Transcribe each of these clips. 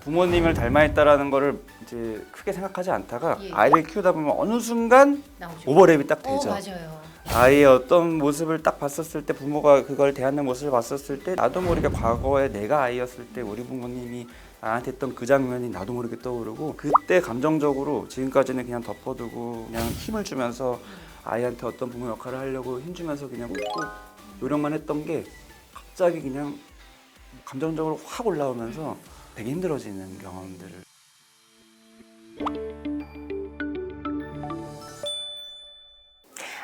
부모님을 닮아있다라는 거를 이제 크게 생각하지 않다가 예. 아이를 키우다 보면 어느 순간 나오죠. 오버랩이 딱 되죠. 맞아요. 아이의 어떤 모습을 딱 봤었을 때 부모가 그걸 대하는 모습을 봤었을 때 나도 모르게 과거에 내가 아이였을 때 우리 부모님이 나한테 했던 그 장면이 나도 모르게 떠오르고 그때 감정적으로 지금까지는 그냥 덮어두고 그냥 힘을 주면서 아이한테 어떤 부모 역할을 하려고 힘주면서 그냥 꾹꾹 노력만 했던 게 갑자기 그냥 감정적으로 확 올라오면서 되게 힘들어지는 경험들을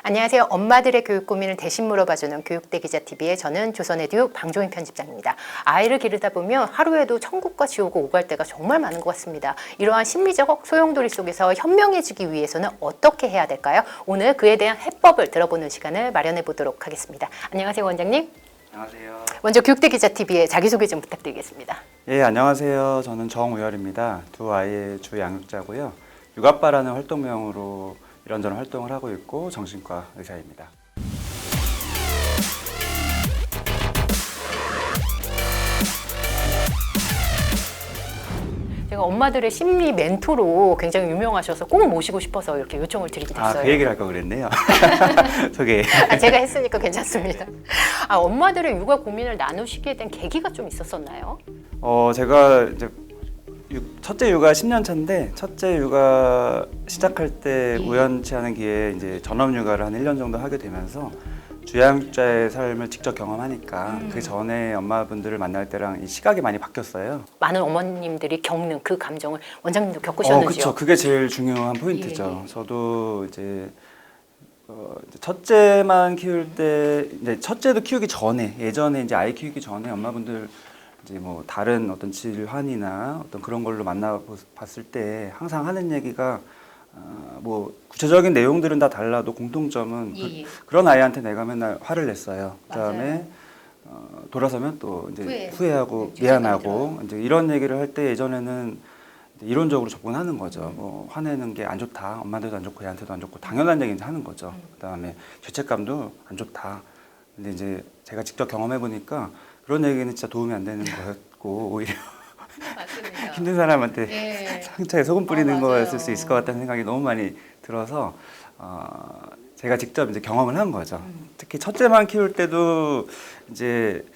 안녕하세요. 엄마들의 교육 고민을 대신 물어봐주는 교육대 기자TV의 저는 조선에듀 방종인 편집장입니다. 아이를 기르다 보면 하루에도 천국과 지옥을 오갈 때가 정말 많은 것 같습니다. 이러한 심리적 소용돌이 속에서 현명해지기 위해서는 어떻게 해야 될까요? 오늘 그에 대한 해법을 들어보는 시간을 마련해 보도록 하겠습니다. 안녕하세요, 원장님. 안녕하세요. 먼저 교육대 기자TV의 자기소개 좀 부탁드리겠습니다. 예, 안녕하세요. 저는 정우열입니다. 두 아이의 주 양육자고요. 육아빠라는 활동명으로 이런저런 활동을 하고 있고 정신과 의사입니다. 제가 엄마들의 심리 멘토로 굉장히 유명하셔서 꼭 모시고 싶어서 이렇게 요청을 드리게 됐어요. 그 얘기를 할 걸 그랬네요. 소개. 제가 했으니까 괜찮습니다. 엄마들의 육아 고민을 나누시게 된 계기가 좀 있었었나요? 제가 이제 첫째 육아 10년 차인데 첫째 육아 시작할 때 우연치 않은 기회에 이제 전업 육아를 한 1년 정도 하게 되면서 주양육자의 삶을 직접 경험하니까 그 전에 엄마분들을 만날 때랑 이 시각이 많이 바뀌었어요. 많은 어머님들이 겪는 그 감정을 원장님도 겪으셨는지요? 그렇죠. 그게 제일 중요한 포인트죠. 예. 저도 이제 첫째만 키울 때 이제 첫째도 키우기 전에 예전에 이제 아이 키우기 전에 엄마분들 이제 뭐 다른 어떤 질환이나 어떤 그런 걸로 만나 봤을 때 항상 하는 얘기가 뭐 구체적인 내용들은 다 달라도 공통점은 그런 아이한테 내가 맨날 화를 냈어요. 그다음에 돌아서면 또 이제 후회하고 미안하고 이제 이런 얘기를 할 때 예전에는 이론적으로 접근하는 거죠. 뭐 화내는 게 안 좋다. 엄마한테도 안 좋고 얘한테도 안 좋고 당연한 얘기는 하는 거죠. 그다음에 죄책감도 안 좋다. 근데 이제 제가 직접 경험해 보니까 그런 얘기는 진짜 도움이 안 되는 거였고 오히려 맞습니다. 힘든 사람한테 상처에 소금 뿌리는 거였을 수 있을 것 같다는 생각이 너무 많이 들어서 제가 직접 이제 경험을 한 거죠. 특히 첫째만 키울 때도 이제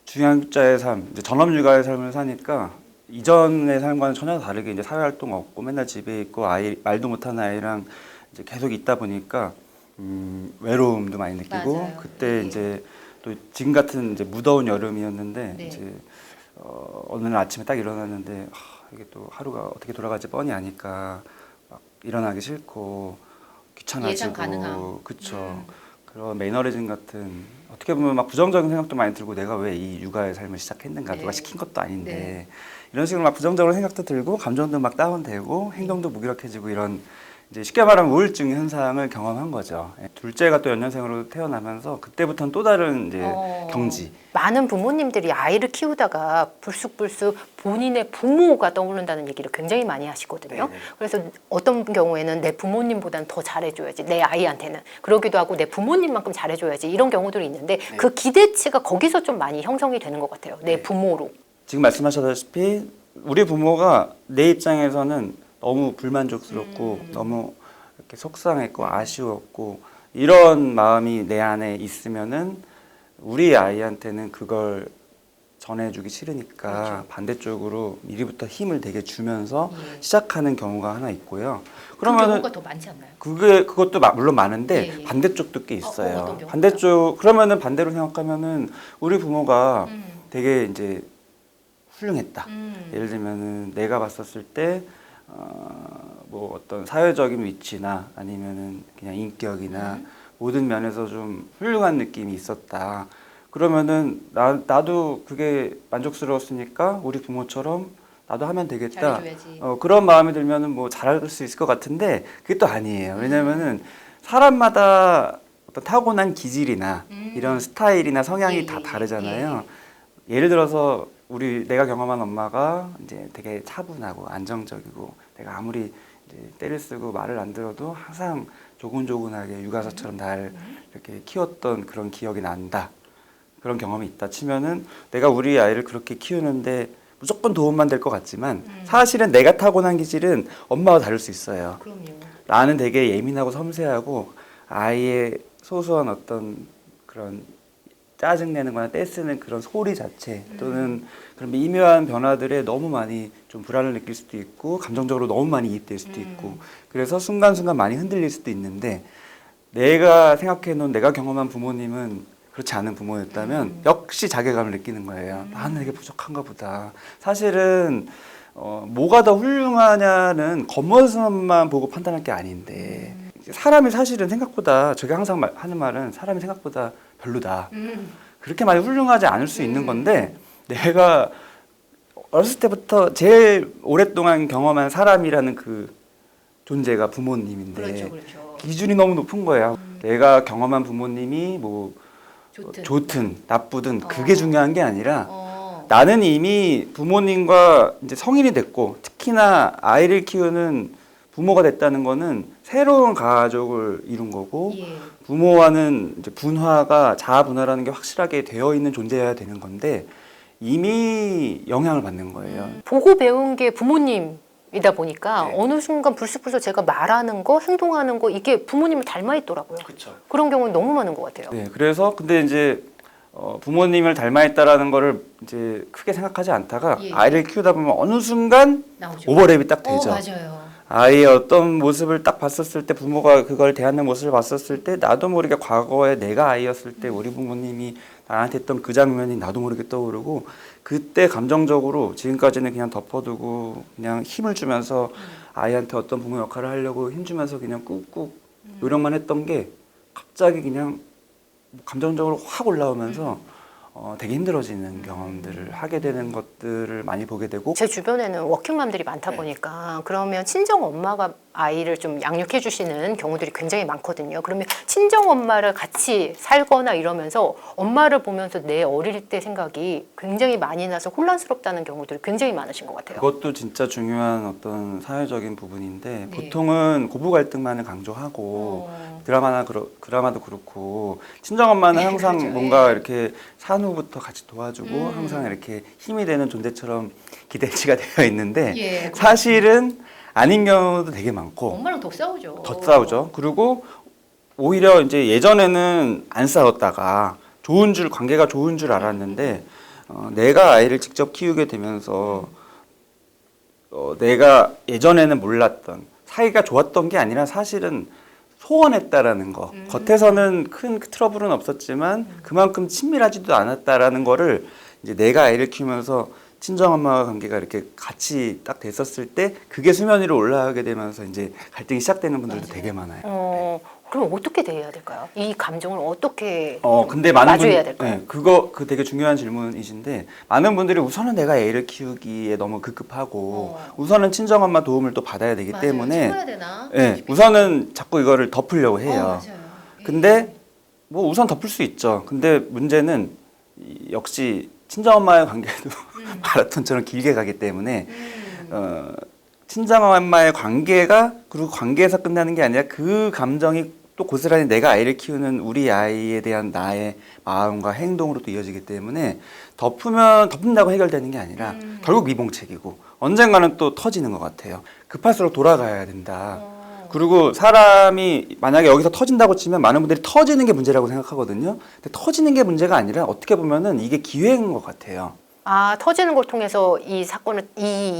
주양육자의 삶, 이제 전업육아의 삶을 사니까 이전의 삶과는 전혀 다르게 이제 사회활동 없고 맨날 집에 있고 아이 말도 못하는 아이랑 이제 계속 있다 보니까 외로움도 많이 느끼고 맞아요. 그때 이제 또 지금 같은 이제 무더운 여름이었는데 이제 어느 날 아침에 딱 일어났는데 이게 또 하루가 어떻게 돌아갈지 뻔히 아니까 막 일어나기 싫고 예상 가능함. 귀찮아지고 그쵸. 그런 매너리즘 같은 어떻게 보면 막 부정적인 생각도 많이 들고 내가 왜 이 육아의 삶을 시작했는가 누가 시킨 것도 아닌데 이런 식으로 막 부정적으로 생각도 들고 감정도 막 다운되고 행동도 무기력해지고 이런 이제 쉽게 말하면 우울증 현상을 경험한 거죠. 둘째가 또 연년생으로 태어나면서 그때부터는 또 다른 이제 경지. 많은 부모님들이 아이를 키우다가 불쑥불쑥 본인의 부모가 떠오른다는 얘기를 굉장히 많이 하시거든요. 네네. 그래서 어떤 경우에는 내 부모님보다는 더 잘해줘야지, 내 아이한테는. 그러기도 하고 내 부모님만큼 잘해줘야지 이런 경우들이 있는데 그 기대치가 거기서 좀 많이 형성이 되는 것 같아요. 내 부모로. 지금 말씀하셨다시피 우리 부모가 내 입장에서는 너무 불만족스럽고 너무 이렇게 속상했고 아쉬웠고 이런 마음이 내 안에 있으면은 우리 아이한테는 그걸 전해주기 싫으니까 반대쪽으로 미리부터 힘을 되게 주면서 시작하는 경우가 하나 있고요. 그러면은 경우가 더 많지 않나요? 그것도 물론 많은데 반대쪽도 꽤 있어요. 어떤 경우가? 반대쪽 그러면은 반대로 생각하면은 우리 부모가 되게 이제 훌륭했다. 예를 들면은 내가 봤었을 때 뭐 어떤 사회적인 위치나 아니면은 그냥 인격이나 모든 면에서 좀 훌륭한 느낌이 있었다. 그러면은 나도 그게 만족스러웠으니까 우리 부모처럼 나도 하면 되겠다. 잘해줘야지. 그런 마음이 들면은 뭐 잘할 수 있을 것 같은데 그게 또 아니에요. 왜냐면은 사람마다 어떤 타고난 기질이나 이런 스타일이나 성향이 다 다르잖아요. 예를 들어서 내가 경험한 엄마가 이제 되게 차분하고 안정적이고 내가 아무리 이제 때를 쓰고 말을 안 들어도 항상 조곤조곤하게 육아서처럼 날 이렇게 키웠던 그런 기억이 난다. 그런 경험이 있다 치면은 내가 우리 아이를 그렇게 키우는데 무조건 도움만 될 것 같지만 사실은 내가 타고난 기질은 엄마와 다를 수 있어요. 그럼요. 나는 되게 예민하고 섬세하고 아이의 소소한 어떤 그런 짜증내는 거나 떼쓰는 그런 소리 자체 또는 그런 미묘한 변화들에 너무 많이 좀 불안을 느낄 수도 있고 감정적으로 너무 많이 이입될 수도 있고 그래서 순간순간 많이 흔들릴 수도 있는데 내가 생각해 놓은 내가 경험한 부모님은 그렇지 않은 부모였다면 역시 자괴감을 느끼는 거예요. 나는 되게 부족한가 보다. 사실은 뭐가 더 훌륭하냐는 겉모습만 보고 판단할 게 아닌데 사람이 사실은 생각보다 제가 항상 하는 말은 사람이 생각보다 별로다. 그렇게 많이 훌륭하지 않을 수 있는 건데 내가 어렸을 때부터 제일 오랫동안 경험한 사람이라는 그 존재가 부모님인데 그렇죠. 기준이 너무 높은 거야. 내가 경험한 부모님이 뭐 좋든 나쁘든 그게 중요한 게 아니라 나는 이미 부모님과 이제 성인이 됐고 특히나 아이를 키우는 부모가 됐다는 거는 새로운 가족을 이룬 거고 부모와는 이제 분화가 자아 분화라는 게 확실하게 되어 있는 존재여야 되는 건데 이미 영향을 받는 거예요. 보고 배운 게 부모님이다 보니까 네. 어느 순간 불쑥불쑥 제가 말하는 거, 행동하는 거 이게 부모님을 닮아 있더라고요. 그렇죠. 그런 경우는 너무 많은 것 같아요. 네, 그래서 근데 이제 부모님을 닮아있다라는 거를 이제 크게 생각하지 않다가 아이를 키우다 보면 어느 순간 나오죠. 오버랩이 딱 되죠. 맞아요. 아이의 어떤 모습을 딱 봤었을 때 부모가 그걸 대하는 모습을 봤었을 때 나도 모르게 과거에 내가 아이였을 때 우리 부모님이 나한테 했던 그 장면이 나도 모르게 떠오르고 그때 감정적으로 지금까지는 그냥 덮어두고 그냥 힘을 주면서 아이한테 어떤 부모 역할을 하려고 힘주면서 그냥 꾹꾹 노력만 했던 게 갑자기 그냥 감정적으로 확 올라오면서 되게 힘들어지는 경험들을 하게 되는 것들을 많이 보게 되고 제 주변에는 워킹맘들이 많다 보니까 그러면 친정 엄마가 아이를 좀 양육해 주시는 경우들이 굉장히 많거든요. 그러면 친정 엄마를 같이 살거나 이러면서 엄마를 보면서 내 어릴 때 생각이 굉장히 많이 나서 혼란스럽다는 경우들이 굉장히 많으신 것 같아요. 그것도 진짜 중요한 어떤 사회적인 부분인데 보통은 고부 갈등만을 강조하고 드라마도 그렇고 친정엄마는 항상 그렇죠. 뭔가 이렇게 산후부터 같이 도와주고 항상 이렇게 힘이 되는 존재처럼 기대치가 되어 있는데 사실은 아닌 경우도 되게 많고 엄마랑 더 싸우죠. 더 싸우죠. 그리고 오히려 이제 예전에는 안 싸웠다가 관계가 좋은 줄 알았는데 내가 아이를 직접 키우게 되면서 내가 예전에는 몰랐던 사이가 좋았던 게 아니라 사실은 소원했다라는 거. 겉에서는 큰 트러블은 없었지만 그만큼 친밀하지도 않았다라는 거를 이제 내가 아이를 키우면서 친정엄마와 관계가 이렇게 같이 딱 됐었을 때 그게 수면 위로 올라가게 되면서 이제 갈등이 시작되는 분들도 되게 많아요. 그럼 어떻게 대해야 될까요? 이 감정을 어떻게 근데 많은 마주해야 될까요? 네, 그 되게 중요한 질문이신데 많은 분들이 우선은 내가 애를 키우기에 너무 급급하고 우선은 친정엄마 도움을 또 받아야 되기 때문에 채워야 되나? 네, 우선은 자꾸 이거를 덮으려고 해요. 근데 뭐 우선 덮을 수 있죠. 근데 문제는 역시 친정엄마의 관계도 마라톤처럼 길게 가기 때문에 친정엄마의 관계가 그리고 관계에서 끝나는 게 아니라 그 감정이 또 고스란히 내가 아이를 키우는 우리 아이에 대한 나의 마음과 행동으로 또 이어지기 때문에 덮는다고 해결되는 게 아니라 결국 미봉책이고 언젠가는 또 터지는 것 같아요. 급할수록 돌아가야 된다. 그리고 사람이 만약에 여기서 터진다고 치면 많은 분들이 터지는 게 문제라고 생각하거든요. 근데 터지는 게 문제가 아니라 어떻게 보면은 이게 기회인 것 같아요. 터지는 걸 통해서 이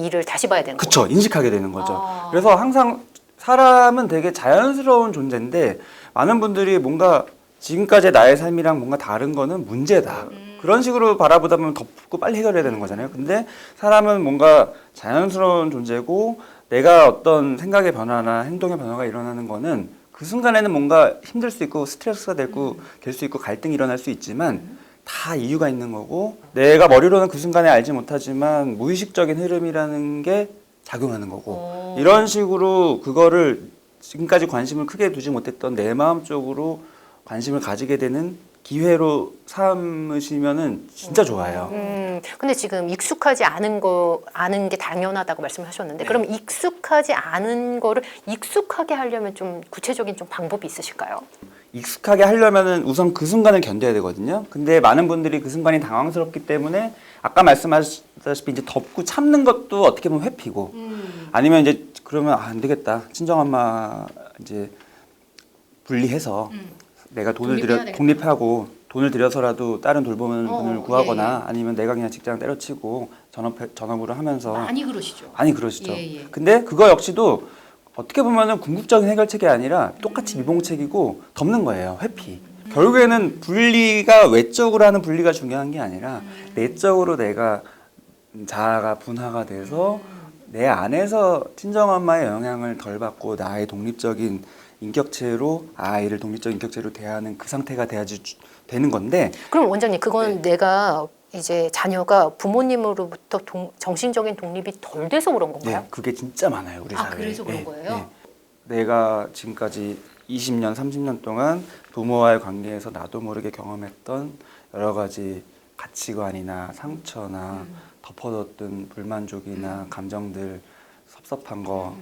일을 다시 봐야 되는 거죠. 그쵸, 인식하게 되는 거죠. 그래서 항상 사람은 되게 자연스러운 존재인데 많은 분들이 뭔가 지금까지의 나의 삶이랑 뭔가 다른 거는 문제다. 그런 식으로 바라보다 보면 덮고 빨리 해결해야 되는 거잖아요. 근데 사람은 뭔가 자연스러운 존재고 내가 어떤 생각의 변화나 행동의 변화가 일어나는 거는 그 순간에는 뭔가 힘들 수 있고 스트레스가 될 수 있고 갈등이 일어날 수 있지만 다 이유가 있는 거고 내가 머리로는 그 순간에 알지 못하지만 무의식적인 흐름이라는 게 작용하는 거고 이런 식으로 그거를 지금까지 관심을 크게 두지 못했던 내 마음 쪽으로 관심을 가지게 되는 기회로 삼으시면은 진짜 좋아요. 근데 지금 익숙하지 아는 게 당연하다고 말씀하셨는데 그럼 익숙하지 않은 거를 익숙하게 하려면 좀 구체적인 좀 방법이 있으실까요? 익숙하게 하려면은 우선 그 순간을 견뎌야 되거든요. 근데 많은 분들이 그 순간이 당황스럽기 때문에 아까 말씀하셨다시피 이제 덮고 참는 것도 어떻게 보면 회피고 아니면 이제 그러면 안 되겠다. 친정엄마 이제 분리해서 내가 독립하고 돈을 들여서라도 다른 돌보는 분을 구하거나 아니면 내가 그냥 직장 때려치고 전업으로 하면서 많이 그러시죠. 많이 그러시죠. 예. 근데 그거 역시도 어떻게 보면은 궁극적인 해결책이 아니라 똑같이 미봉책이고 덮는 거예요. 회피. 결국에는 분리가 외적으로 하는 분리가 중요한 게 아니라 내적으로 내가 자아가 분화가 돼서 내 안에서 친정엄마의 영향을 덜 받고 나의 독립적인 인격체로 아이를 독립적인 인격체로 대하는 그 상태가 돼야지 되는 건데. 그럼 원장님 그건 내가 이제 자녀가 부모님으로부터 정신적인 독립이 덜 돼서 그런 건가요? 네, 그게 진짜 많아요 우리 사회에. 그래서 그런 거예요? 내가 지금까지 20년, 30년 동안 부모와의 관계에서 나도 모르게 경험했던 여러 가지 가치관이나 상처나 덮어뒀던 불만족이나 감정들, 섭섭한 거,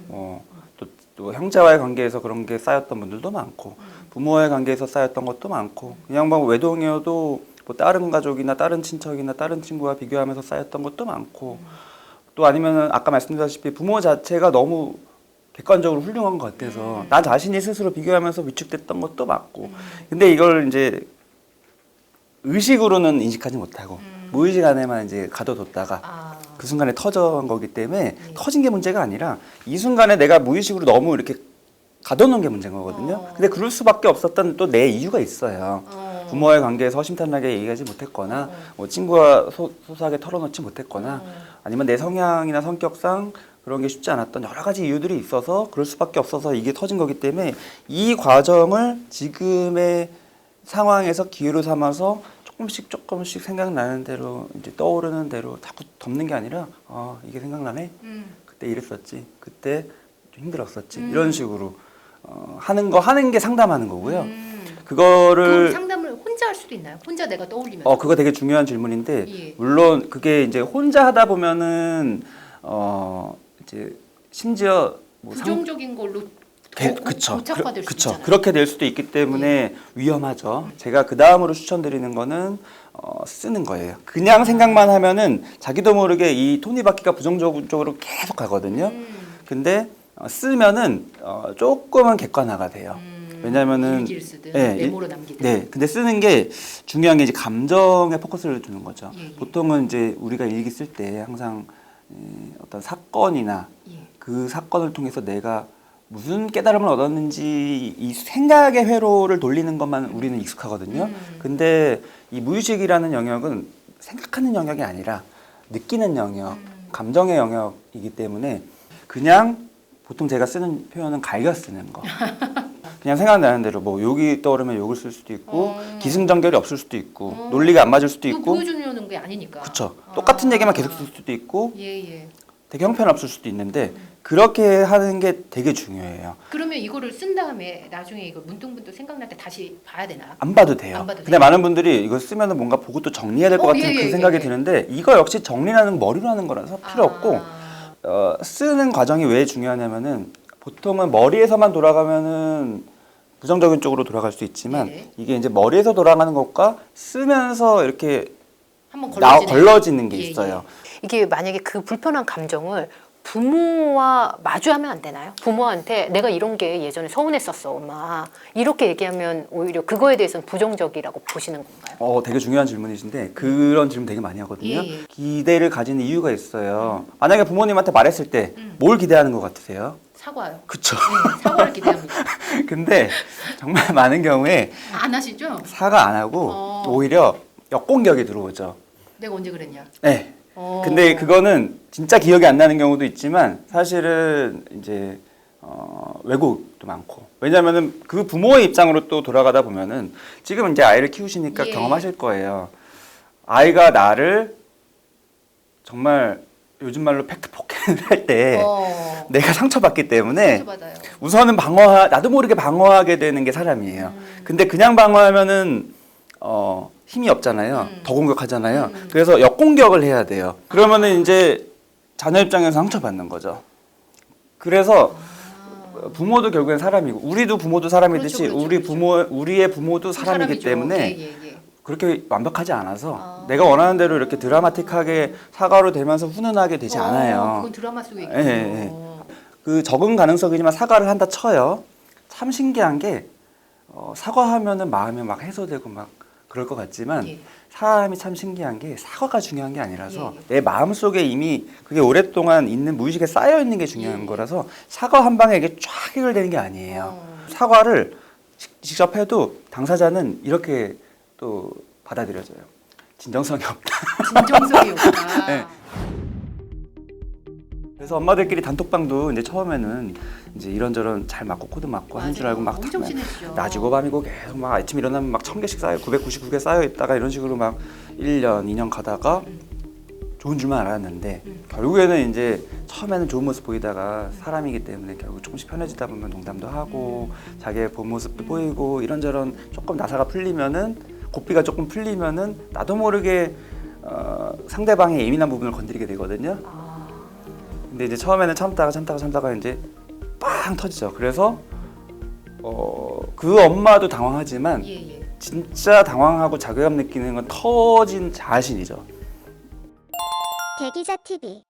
또 형제와의 관계에서 그런 게 쌓였던 분들도 많고 부모와의 관계에서 쌓였던 것도 많고 그냥 뭐 외동이어도 뭐 다른 가족이나 다른 친척이나 다른 친구와 비교하면서 쌓였던 것도 많고 또 아니면은 아까 말씀드렸다시피 부모 자체가 너무 객관적으로 훌륭한 것 같아서 나 자신이 스스로 비교하면서 위축됐던 것도 맞고 근데 이걸 이제 의식으로는 인식하지 못하고 무의식 안에만 이제 가둬뒀다가 그 순간에 터진 거기 때문에 터진 게 문제가 아니라 이 순간에 내가 무의식으로 너무 이렇게 가둬놓은 게 문제인 거거든요. 근데 그럴 수밖에 없었던 또 내 이유가 있어요. 부모와의 관계에서 허심탄회하게 얘기하지 못했거나 뭐 친구와 소소하게 털어놓지 못했거나 아니면 내 성향이나 성격상 그런 게 쉽지 않았던 여러 가지 이유들이 있어서 그럴 수밖에 없어서 이게 터진 거기 때문에 이 과정을 지금의 상황에서 기회로 삼아서 조금씩 생각나는 대로 이제 떠오르는 대로 자꾸 덮는 게 아니라 이게 생각나네. 그때 이랬었지. 그때 좀 힘들었었지. 이런 식으로 하는 게 상담하는 거고요. 그거를 그 상담을 혼자 할 수도 있나요? 혼자 내가 떠올리면서. 그거 되게 중요한 질문인데 물론 그게 이제 혼자 하다 보면은 이제 심지어 뭐 부정적인 걸로 그쵸. 고착화될 수 있잖아요. 그렇게 될 수도 있기 때문에 위험하죠. 제가 그 다음으로 추천드리는 거는 쓰는 거예요. 그냥 생각만 하면은 자기도 모르게 이 톱니바퀴가 부정적으로 계속 가거든요. 근데 쓰면은 조금은 객관화가 돼요. 왜냐면은 일기를 쓰든 메모로 남기든. 네, 근데 쓰는 게 중요한 게 이제 감정에 포커스를 두는 거죠. 보통은 이제 우리가 일기 쓸 때 항상 어떤 사건이나 그 사건을 통해서 내가 무슨 깨달음을 얻었는지 이 생각의 회로를 돌리는 것만 우리는 익숙하거든요. 근데 이 무의식이라는 영역은 생각하는 영역이 아니라 느끼는 영역, 감정의 영역이기 때문에 그냥 보통 제가 쓰는 표현은 갈겨 쓰는 거. 그냥 생각나는 대로 뭐 욕이 떠오르면 욕을 쓸 수도 있고 기승전결이 없을 수도 있고 논리가 안 맞을 수도 있고 보여주려는 게 아니니까. 그렇죠. 똑같은 얘기만 계속 쓸 수도 있고 예. 되게 형편없을 수도 있는데 그렇게 하는 게 되게 중요해요. 그러면 이거를 쓴 다음에 나중에 이거 문득문득 생각날 때 다시 봐야 되나? 안 봐도 돼요. 안 봐도 근데 돼요? 많은 분들이 이거 쓰면은 뭔가 보고 또 정리해야 될 것 같은 그 생각이 드는데 이거 역시 정리하는 머리로 하는 거라서 필요 없고 쓰는 과정이 왜 중요하냐면은 보통은 머리에서만 돌아가면은 부정적인 쪽으로 돌아갈 수 있지만 이게 이제 머리에서 돌아가는 것과 쓰면서 이렇게 한번 걸러지는 게 있어요. 이게 만약에 그 불편한 감정을 부모와 마주하면 안 되나요? 부모한테 내가 이런 게 예전에 서운했었어, 엄마. 이렇게 얘기하면 오히려 그거에 대해서는 부정적이라고 보시는 건가요? 되게 중요한 질문이신데 그런 질문 되게 많이 하거든요. 기대를 가지는 이유가 있어요. 만약에 부모님한테 말했을 때 뭘 기대하는 것 같으세요? 사과요. 그쵸. 네, 사과를 기대합니다. 근데 정말 많은 경우에 안 하시죠? 사과 안 하고 오히려 역공격이 들어오죠. 내가 언제 그랬냐? 네. 근데 그거는 진짜 기억이 안 나는 경우도 있지만 사실은 이제 왜곡도 많고 왜냐면은 그 부모의 입장으로 또 돌아가다 보면은 지금 이제 아이를 키우시니까 경험하실 거예요. 아이가 나를 정말 요즘 말로 팩트 폭행을 할 때 내가 상처받기 때문에 상처받아요. 우선은 나도 모르게 방어하게 되는 게 사람이에요. 근데 그냥 방어하면은 힘이 없잖아요. 더 공격하잖아요. 그래서 역공격을 해야 돼요. 그러면은 이제 자녀 입장에서 상처받는 거죠. 그래서 부모도 결국엔 사람이고 우리도 부모도 사람이듯이 그렇죠. 우리의 부모도 사람이기 때문에 그렇게 완벽하지 않아서 내가 원하는 대로 이렇게 드라마틱하게 사과로 되면서 훈훈하게 되지 않아요. 그건 드라마 속의 예, 예. 그 적은 가능성이지만 사과를 한다 쳐요. 참 신기한 게 사과하면은 마음이 막 해소되고 막 그럴 것 같지만 예. 사람이 참 신기한 게 사과가 중요한 게 아니라서 예. 내 마음 속에 이미 그게 오랫동안 있는 무의식에 쌓여 있는 게 중요한 예. 거라서 사과 한 방에 이게 쫙 해결되는 게 아니에요. 사과를 직접 해도 당사자는 이렇게 또 받아들여져요. 진정성이 없다. 진정성이 없다. 네. 그래서 엄마들끼리 단톡방도 이제 처음에는 이제 이런저런 잘 맞고 코드 맞고 하는 줄 알고 막 엄청 친해지죠. 낮이고 밤이고 계속 막 아침 일어나면 막 1000개씩 쌓여 999개 쌓여 있다가 이런 식으로 막 1년, 2년 가다가 좋은 줄만 알았는데 결국에는 이제 처음에는 좋은 모습 보이다가 사람이기 때문에 결국 조금씩 편해지다 보면 농담도 하고 자기의 본 모습도 보이고 이런저런 조금 나사가 풀리면은 고삐가 조금 풀리면은 나도 모르게 상대방의 예민한 부분을 건드리게 되거든요. 근데 이제 처음에는 참다가 이제 빵 터지죠. 그래서 그 엄마도 당황하지만 예. 진짜 당황하고 자괴감 느끼는 건 터진 자신이죠. 대기자 TV